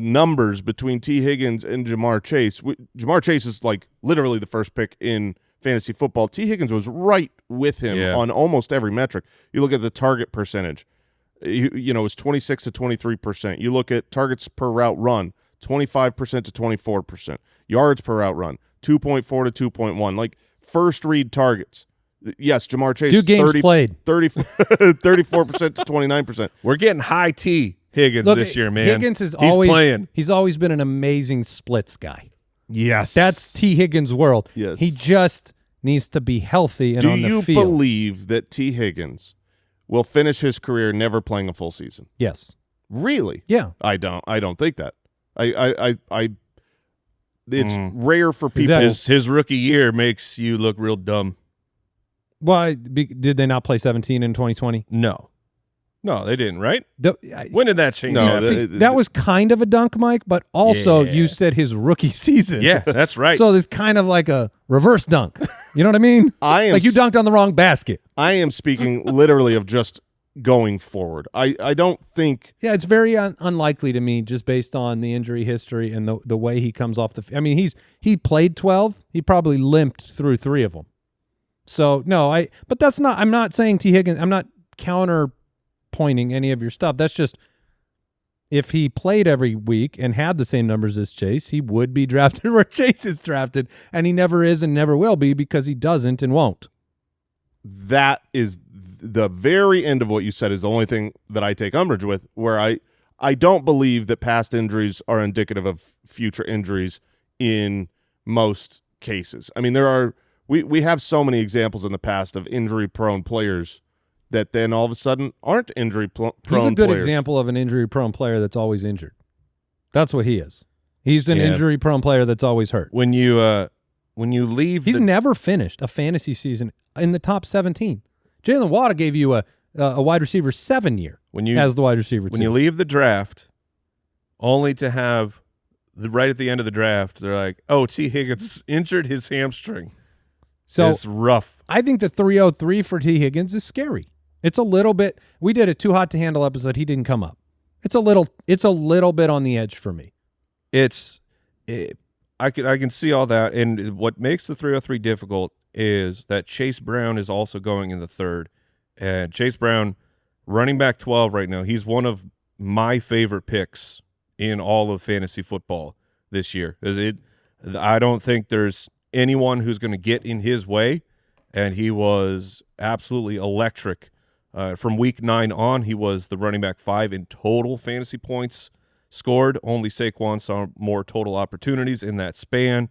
numbers between T. Higgins and Jamar Chase, Jamar Chase is like literally the first pick in fantasy football. T. Higgins was right with him on almost every metric. You look at the target percentage, it was 26 to 23%. You look at targets per route run, 25% to 24%. Yards per route run, 2.4 to 2.1. Like first read targets. Yes, Jamar Chase. 2 games played. 34% to 29%. We're getting high T Higgins this year, man. Higgins is he's always been an amazing splits guy. Yes. That's T. Higgins' world. Yes. He just needs to be healthy and on the field. Do you believe that T. Higgins will finish his career never playing a full season? Yes. Really? Yeah. I don't think that. It's rare for people. His rookie year makes you look real dumb. Why did they not play 17 in 2020? No, they didn't, right? When did that change? No, that was kind of a dunk, Mike, but also you said his rookie season. Yeah, that's right. So there's kind of like a reverse dunk. You know what I mean? Like you dunked on the wrong basket. I am speaking literally of just going forward. I don't think. Yeah, it's very unlikely to me just based on the injury history and the way he comes off the. I mean, he played 12. He probably limped through 3 of them. So no, but that's not. I'm not saying T. Higgins. I'm not counterpointing any of your stuff. That's just if he played every week and had the same numbers as Chase, he would be drafted where Chase is drafted, and he never is and never will be because he doesn't and won't. That is the very end of what you said is the only thing that I take umbrage with, where I don't believe that past injuries are indicative of future injuries in most cases. I mean, we have so many examples in the past of injury-prone players that then all of a sudden aren't injury-prone players. He's a good example of an injury-prone player that's always injured. That's what he is. He's an injury-prone player that's always hurt. When you leave, he's never finished a fantasy season in the top 17. Jalen Waddle gave you a wide receiver 7 year as the wide receiver 2. When you leave the draft, only to have right at the end of the draft, they're like, "Oh, T. Higgins injured his hamstring." So it's rough. I think the 303 for T. Higgins is scary. It's a little bit. We did a Too Hot to Handle episode. He didn't come up. It's a little bit on the edge for me. I can see all that, and what makes the 303 difficult is that Chase Brown is also going in the 3rd, and Chase Brown, running back 12 right now, he's one of my favorite picks in all of fantasy football this year. I don't think there's anyone who's going to get in his way, and he was absolutely electric. From week 9 on, he was the running back 5 in total fantasy points scored. Only Saquon saw more total opportunities in that span.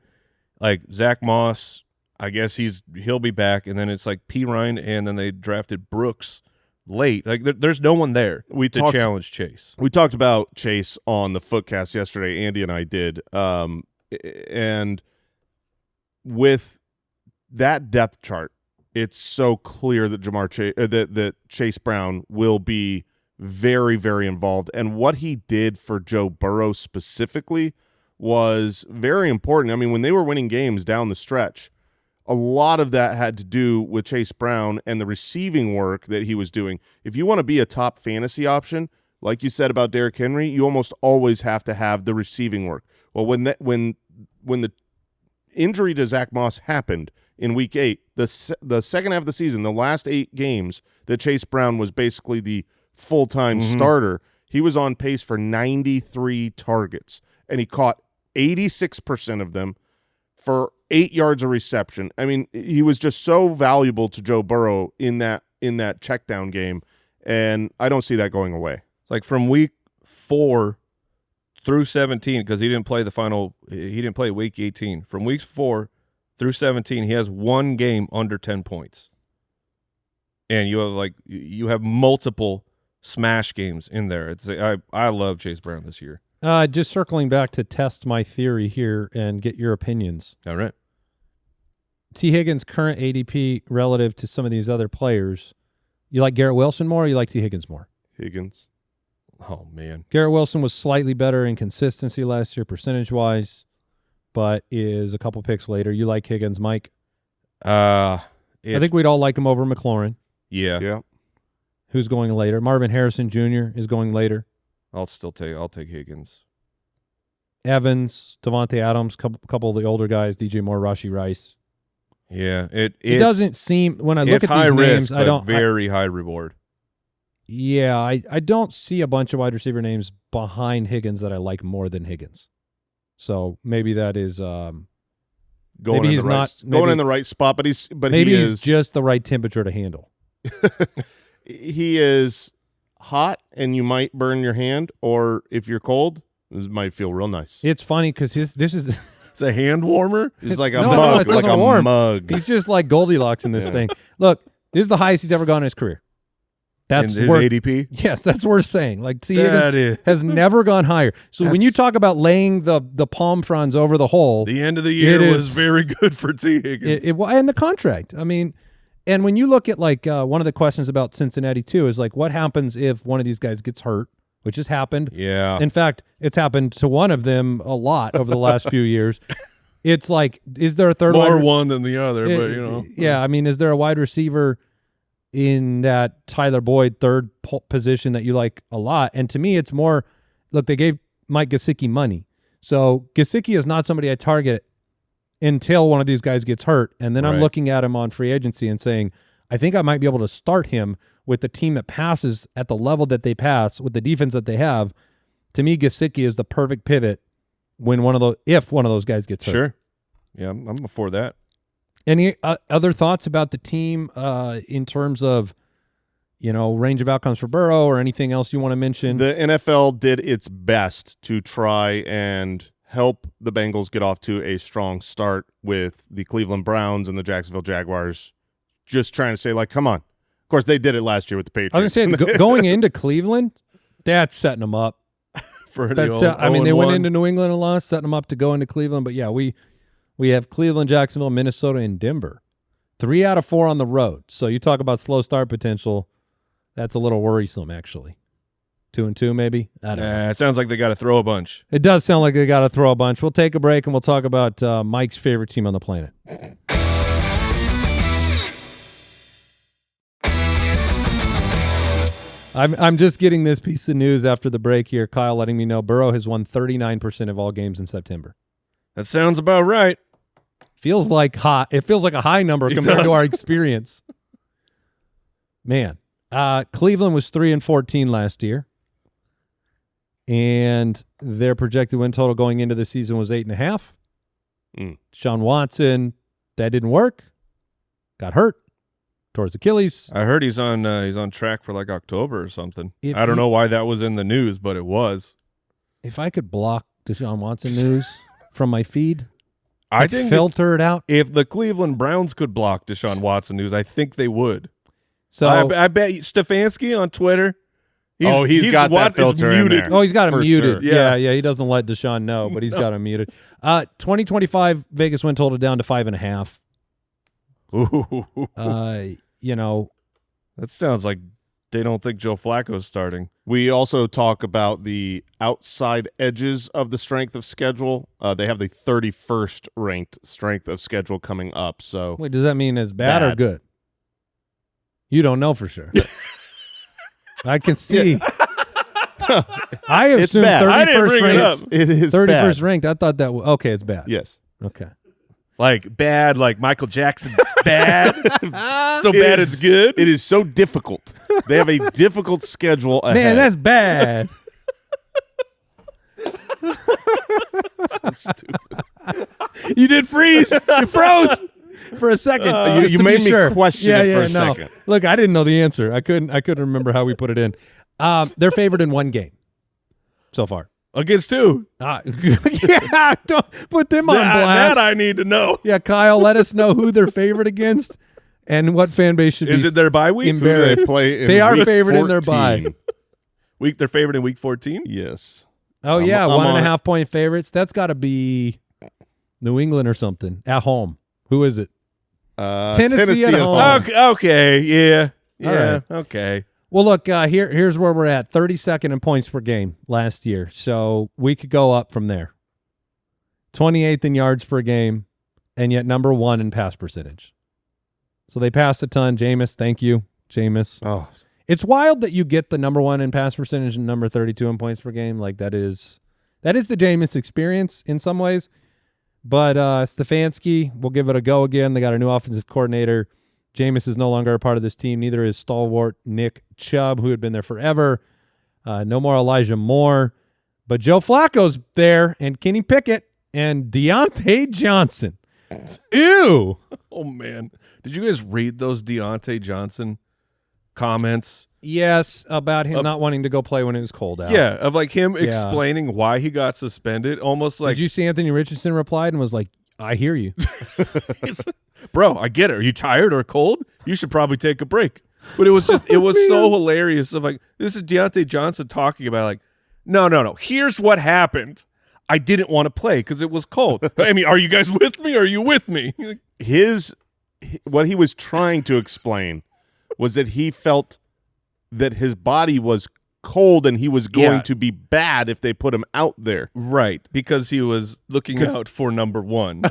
Like Zach Moss, I guess he'll be back, and then it's like P. Ryan, and then they drafted Brooks late. Like there's no one there to challenge Chase. We talked about Chase on the Footcast yesterday. Andy and I did, and with that depth chart, it's so clear that that Chase Brown will be very, very involved. And what he did for Joe Burrow specifically was very important. I mean, when they were winning games down the stretch, a lot of that had to do with Chase Brown and the receiving work that he was doing. If you want to be a top fantasy option, like you said about Derrick Henry, you almost always have to have the receiving work. Well, when the injury to Zach Moss happened in Week 8, the second half of the season, the last 8 games that Chase Brown was basically the full-time starter, he was on pace for 93 targets, and he caught 86% of them for 8 yards of reception. I mean, he was just so valuable to Joe Burrow in that check down game, and I don't see that going away. It's like from week 4 through 17, because he didn't play week 18. From weeks 4 through 17, he has one game under 10 points. And you have multiple smash games in there. I love Chase Brown this year. Just circling back to test my theory here and get your opinions. All right. T. Higgins' current ADP relative to some of these other players, you like Garrett Wilson more or you like T. Higgins more? Higgins. Oh, man. Garrett Wilson was slightly better in consistency last year percentage-wise, but is a couple picks later. You like Higgins, Mike? I think we'd all like him over McLaurin. Yeah. Who's going later? Marvin Harrison Jr. is going later. I'll take Higgins. Evans, Devontae Adams, couple of the older guys, DJ Moore, Rashee Rice. Yeah, it doesn't seem, when I look at high these risk, names, I don't very high reward. Yeah, I don't see a bunch of wide receiver names behind Higgins that I like more than Higgins. So maybe that is going maybe in the right spot, but maybe he's just the right temperature to handle. He is hot and you might burn your hand, or if you're cold, this might feel real nice. It's funny because this is it's a hand warmer. It's like a mug, it's like a warm mug. He's just like Goldilocks in this thing. Look, this is the highest he's ever gone in his career. That's his ADP. Yes, that's worth saying. Like T. Higgins has never gone higher. So when you talk about laying the palm fronds over the hole, the end of the year was very good for T. Higgins. And the contract. I mean, and when you look at one of the questions about Cincinnati too is like, what happens if one of these guys gets hurt, which has happened. Yeah. In fact, it's happened to one of them a lot over the last few years. It's like, is there a third more one than the other? But yeah. I mean, is there a wide receiver in that Tyler Boyd third position that you like a lot? And to me, it's more, look, they gave Mike Gesicki money. So Gesicki is not somebody I target until one of these guys gets hurt. And then I'm looking at him on free agency and saying, I think I might be able to start him with the team that passes at the level that they pass with the defense that they have. To me, Gesicki is the perfect pivot if one of those guys gets hurt. Sure. Yeah, I'm before that. Any other thoughts about the team in terms of, range of outcomes for Burrow or anything else you want to mention? The NFL did its best to try and help the Bengals get off to a strong start with the Cleveland Browns and the Jacksonville Jaguars just trying to say, like, come on. Of course, they did it last year with the Patriots. I was going to say, going into Cleveland, that's setting them up. For the old they went into New England and lost, setting them up to go into Cleveland. But, yeah, we have Cleveland, Jacksonville, Minnesota, and Denver. 3 out of 4 on the road. So you talk about slow start potential. That's a little worrisome, actually. 2-2 maybe? I don't know. It sounds like they got to throw a bunch. It does sound like they got to throw a bunch. We'll take a break, and we'll talk about Mike's favorite team on the planet. I'm just getting this piece of news after the break here. Kyle letting me know Burrow has won 39% of all games in September. That sounds about right. Feels like hot. It feels like a high number compared to our experience. Man, Cleveland was 3-14 last year, and their projected win total going into the season was 8.5. Deshaun Watson, that didn't work. Got hurt. Towards Achilles. I heard he's on track for like October or something. I don't know why that was in the news, but it was. If I could block Deshaun Watson news from my feed, I think filter it out. If the Cleveland Browns could block Deshaun Watson news, I think they would. So I bet Stefanski on Twitter. He's got that filter in there. Oh, he's got him muted. Sure. Yeah. He doesn't let Deshaun know, but he's got him muted. 2025 Vegas win total down to 5.5. Ooh. That sounds like they don't think Joe Flacco's starting. We also talk about the outside edges of the strength of schedule. They have the 31st ranked strength of schedule coming up. So wait, does that mean as bad or good? You don't know for sure. I can see. I It's assumed bad. I didn't 31st bring it ranked. up. It is 31st bad. ranked. I thought that. Okay, it's bad. Yes. Okay. Like bad, like Michael Jackson bad. So It bad is- it's good. It is so difficult. They have a difficult schedule ahead. Man, that's bad. You did freeze. You froze for a second. just you to be made me sure. question yeah, it yeah, for a no. second. Look, I didn't know the answer. I couldn't remember how we put it in. They're favored in one game so far. Against who? Yeah, don't put them on blast. That I need to know. Yeah, Kyle, let us know who they're favored against and what fan base should Is be it their bye week? Who do they embarrassed. play in They are week favored in their bye. 14? They're favored in week 14? Yes. Oh, I'm- yeah, I'm 1.5 point favorites. That's got to be New England or something at home. Who is it? Tennessee at home. Okay, yeah. All Yeah, right. okay. Well, look, here's where we're at. 32nd in points per game last year. So we could go up from there. 28th in yards per game, and yet number 1 in pass percentage. So they passed a ton. Jameis, thank you, Jameis. Oh, It's wild that you get the number 1 in pass percentage and number 32 in points per game. Like that is the Jameis experience in some ways. But Stefanski will give it a go again. They got a new offensive coordinator. Jameis is no longer a part of this team. Neither is stalwart Nick Chubb, who had been there forever. No more Elijah Moore. But Joe Flacco's there, and Kenny Pickett, and Deontay Johnson. Ew. Oh, man. Did you guys read those Deontay Johnson comments? Yes, about him not wanting to go play when it was cold out. Yeah, of like him explaining why he got suspended. Almost like, Did you see Anthony Richardson replied and was like, I hear you. bro, I get it. Are you tired or cold? You should probably take a break. But it was just, it was so hilarious. Of like, this is Deontay Johnson talking about like, no. Here's what happened. I didn't want to play because it was cold. I mean, are you guys with me? Are you with me? what he was trying to explain was that he felt that his body was cold and he was going to be bad if they put him out there. Right, because he was looking out for number 1.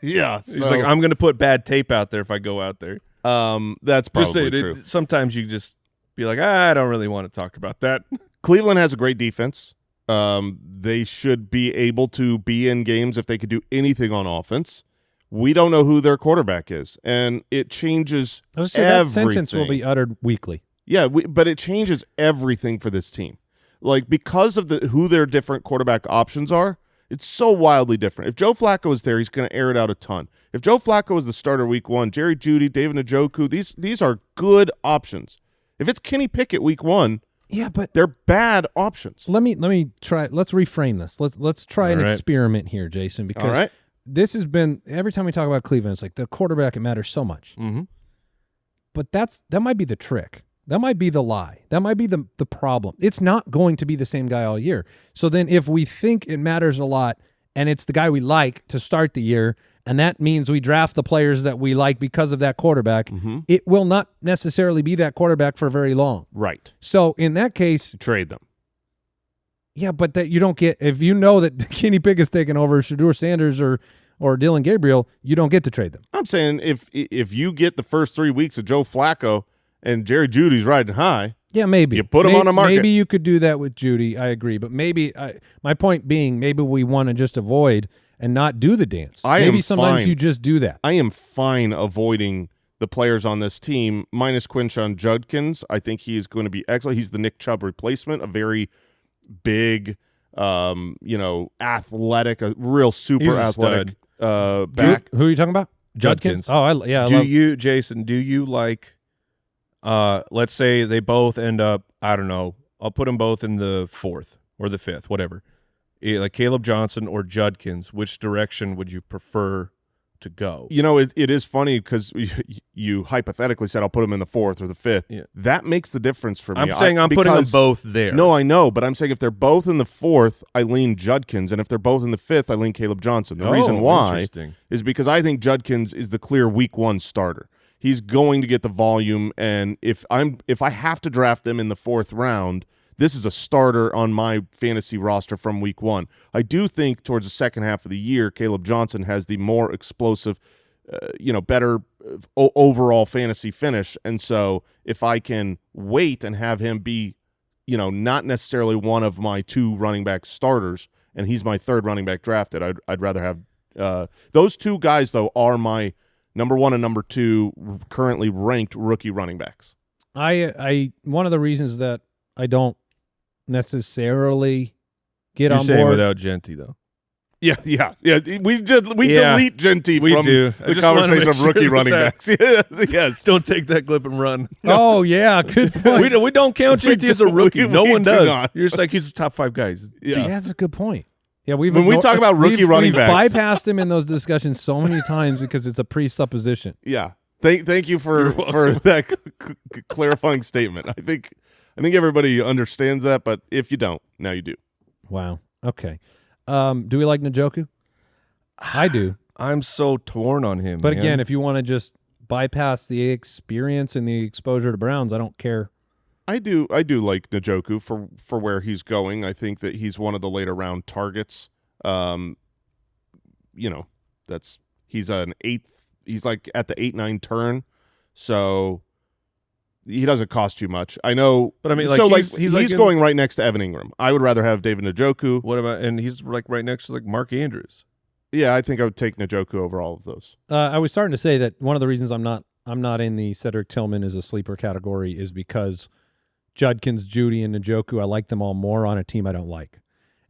Yeah. He's like, I'm going to put bad tape out there if I go out there. That's probably true. Sometimes you just be like, I don't really want to talk about that. Cleveland has a great defense. They should be able to be in games if they could do anything on offense. We don't know who their quarterback is, and it changes I was saying everything. that sentence will be uttered weekly. Yeah, but it changes everything for this team. Like, because of who their different quarterback options are, it's so wildly different. If Joe Flacco is there, he's going to air it out a ton. If Joe Flacco is the starter week 1, Jerry Jeudy, David Njoku, these are good options. If it's Kenny Pickett week 1, yeah, but they're bad options. let me try. Let's reframe this. Let's try an All right. experiment here, Jason, because All right. this has been every time we talk about Cleveland, it's like the quarterback, it matters so much. Mm-hmm. But that might be the trick. That might be the lie. That might be the problem. It's not going to be the same guy all year. So then if we think it matters a lot and it's the guy we like to start the year, and that means we draft the players that we like because of that quarterback, it will not necessarily be that quarterback for very long. Right. So in that case, Trade them. yeah, but that you don't get, if you know that Kenny Pickett's taking over Shedeur Sanders or Dylan Gabriel, you don't get to trade them. I'm saying if you get the first 3 weeks of Joe Flacco and Jerry Jeudy's riding high, Yeah, maybe. You put 'em on the market. Maybe you could do that with Judy. I agree. But maybe, my point being, maybe we want to just avoid and not do the dance. Maybe sometimes fine. you just do that. I am fine avoiding the players on this team, minus Quinshon Judkins. I think he is going to be excellent. He's the Nick Chubb replacement, a very big, athletic, a real super He's a athletic back. Who are you talking about? Judkins. Oh, I love Jason, do you like, let's say they both end up, I don't know, I'll put them both in the 4th or the 5th, whatever. Like Caleb Johnson or Judkins, which direction would you prefer to go? You know, it is funny because you hypothetically said I'll put him in the 4th or the 5th. Yeah. That makes the difference for me. I'm saying I'm putting them both there. No, I know, but I'm saying if they're both in the 4th, I lean Judkins, and if they're both in the 5th, I lean Caleb Johnson. The reason why interesting. is because I think Judkins is the clear week 1 starter. He's going to get the volume, and if I have to draft them in the 4th round, this is a starter on my fantasy roster from week 1. I do think towards the second half of the year, Caleb Johnson has the more explosive, better overall fantasy finish. And so if I can wait and have him be not necessarily one of my 2 running back starters, and he's my 3rd running back drafted. I'd rather have those 2 guys, though, are my number 1 and number 2 currently ranked rookie running backs. I one of the reasons that I don't necessarily get on saying board without Genty, though. Yeah. We delete Genty from the conversation of rookie running backs. Yes. Don't take that clip and run. Oh yeah, good point. We don't count Genty as a rookie. No one does. Not. You're just like he's the top 5 guys. Yeah, that's a good point. Yeah, when we talk about rookie running backs, bypassed him in those discussions so many times because it's a presupposition. Yeah. Thank you for that clarifying statement. I think everybody understands that, but if you don't, now you do. Wow. Okay. Do we like Njoku? I do. I'm so torn on him. But man. again, if you want to just bypass the experience and the exposure to Browns, I don't care. I do like Njoku for where he's going. I think that he's one of the later round targets. He's an 8th. He's like at the 8-9 turn, so he doesn't cost too much. I know, but I mean, he's going right next to Evan Ingram. I would rather have David Njoku. What about? And he's like right next to like Mark Andrews. Yeah, I think I would take Njoku over all of those. I was starting to say that one of the reasons I'm not in the Cedric Tillman as a sleeper category is because Judkins, Judy, and Njoku, I like them all more on a team I don't like,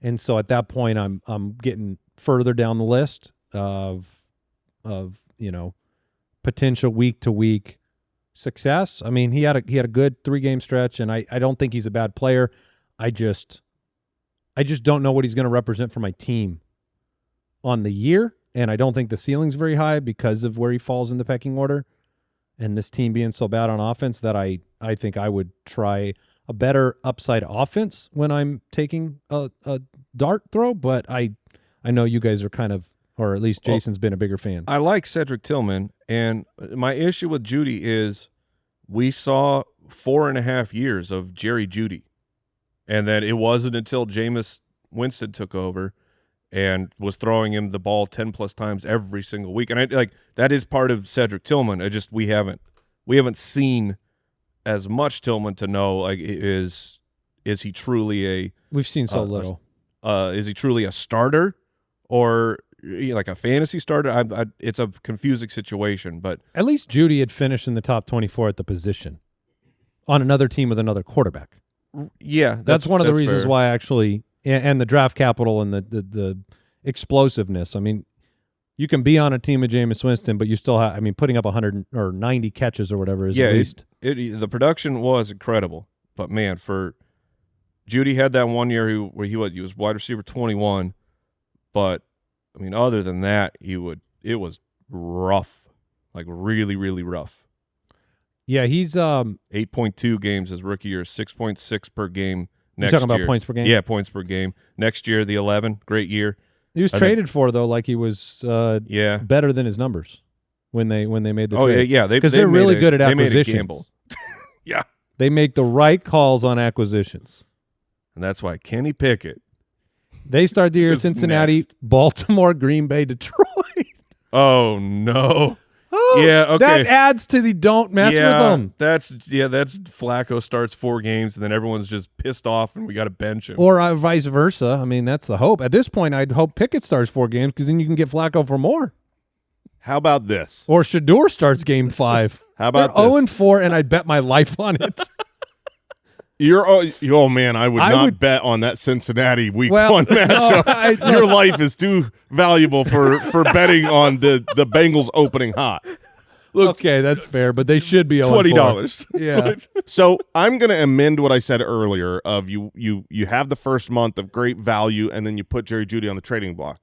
and so at that point I'm getting further down the list of potential week to week success. I mean, he had a good 3-game stretch, and I don't think he's a bad player. I just don't know what he's going to represent for my team on the year, and I don't think the ceiling's very high because of where he falls in the pecking order. And this team being so bad on offense that I think I would try a better upside offense when I'm taking a dart throw. But I know you guys are kind of, or at least Jason's been a bigger fan. I like Cedric Tillman, and my issue with Judy is we saw 4.5 years of Jerry Jeudy, and that it wasn't until Jameis Winston took over and was throwing him the ball 10+ times every single week. And that is part of Cedric Tillman. We haven't seen as much Tillman to know, like, is he truly we've seen so little. Is he truly a starter or like a fantasy starter? It's a confusing situation, but at least Judy had finished in the top 24 at the position on another team with another quarterback. Yeah, that's one of the reasons fair. why actually, and the draft capital and the explosiveness. I mean, you can be on a team with Jameis Winston, but you still have, putting up 100 or 90 catches or whatever is at least. The production was incredible, but man, for Judy had that one year where he was wide receiver 21, but other than that, it was rough, like really, really rough. Yeah, he's 8.2 games his rookie year, 6.6 per game. You're talking about points per game? Yeah, points per game. Next year, the 11, great year. He was traded for, though, like he was better than his numbers when they made the trade. Yeah, because they're really good at acquisitions. They made a gamble. Yeah, they make the right calls on acquisitions, and that's why Kenny Pickett. They start the year in Cincinnati, next. Baltimore, Green Bay, Detroit. Oh no. Yeah, okay. That adds to the don't mess with them. That's Flacco starts 4 games and then everyone's just pissed off and we got to bench him. Or vice versa. That's the hope. At this point, I'd hope Pickett starts 4 games because then you can get Flacco for more. How about this? Or Shador starts game 5. How about They're this? 0-4, and I'd bet my life on it. I would not bet on that Cincinnati week 1 matchup. No, Your life is too valuable for betting on the Bengals opening hot. Look, okay, that's fair, but they should be $20. Yeah. So I'm going to amend what I said earlier of you have the first month of great value, and then you put Jerry Jeudy on the trading block.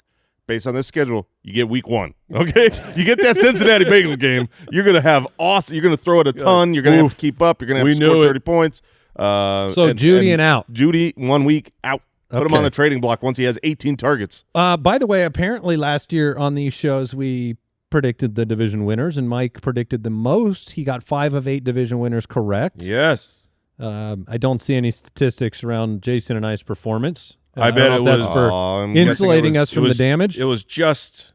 Based on this schedule, you get week 1. Okay, you get that Cincinnati Bengals game. You're going to have awesome. You're going to throw it a ton. You're going to have to keep up. You're going to have to score 30 points. So Judy and out. Judy 1 week out. Put him on the trading block once he has 18 targets. By the way, apparently last year on these shows we predicted the division winners, and Mike predicted the most. He got 5 of 8 division winners correct. Yes. I don't see any statistics around Jason and I's performance. I bet it was for insulating us from the damage. It was just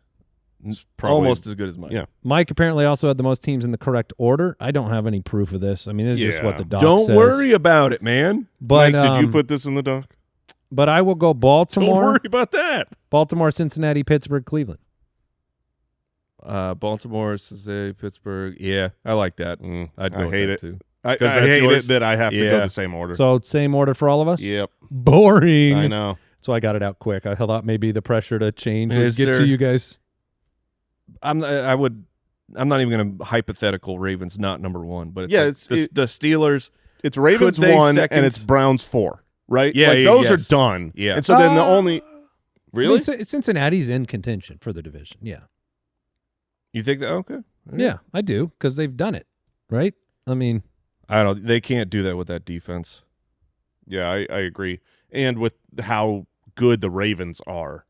probably almost as good as mine. Yeah. Mike apparently also had the most teams in the correct order. I don't have any proof of this. I mean, this is just what the doc Don't says. worry about it, man. But, Mike, did you put this in the doc? But I will go Don't Baltimore, worry about that. Baltimore, Cincinnati, Pittsburgh, Cleveland. Baltimore, Cincinnati, Pittsburgh. Yeah, I like that. I'd go I with hate that it. too. I that's hate yours? it that I have to Yeah. go the same order. So same order for all of us? Yep. Boring. I know. So I got it out quick. I thought maybe the pressure to change would Is get to there- you guys. I'm not even going to hypothetical Ravens not number one, but it's Yeah, like the Steelers. It's Ravens Could they 1 second? and it's Browns 4, right? Yeah, like yeah, those yes. are done. Yeah. And so then the only really I mean, Cincinnati's in contention for the division. Yeah. You think that? Okay. Yeah, I do, because they've done it, right? I mean, I don't know. They can't do that with that defense. Yeah, I agree. And with how good the Ravens are,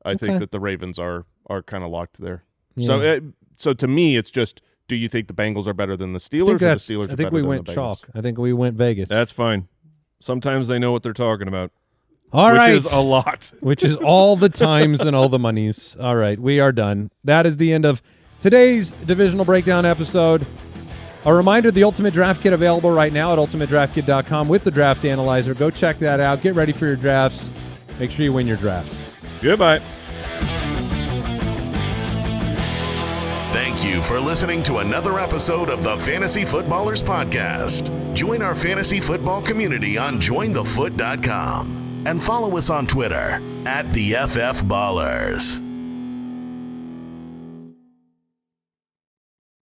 I think that the Ravens are kind of locked there. yeah. So to me, it's just, do you think the Bengals are better than the Steelers, or the Steelers are I think better we than went the Bengals? chalk. I think we went Vegas. That's fine. Sometimes they know what they're talking about. All which right. is a lot. Which is all the times and all the monies. All right, we are done. That is the end of today's divisional breakdown episode. A reminder, the Ultimate Draft Kit available right now at ultimatedraftkit.com with the Draft Analyzer. Go check that out. Get ready for your drafts. Make sure you win your drafts. Goodbye. Thank you for listening to another episode of the Fantasy Footballers Podcast. Join our fantasy football community on jointhefoot.com and follow us on Twitter @TheFFBallers.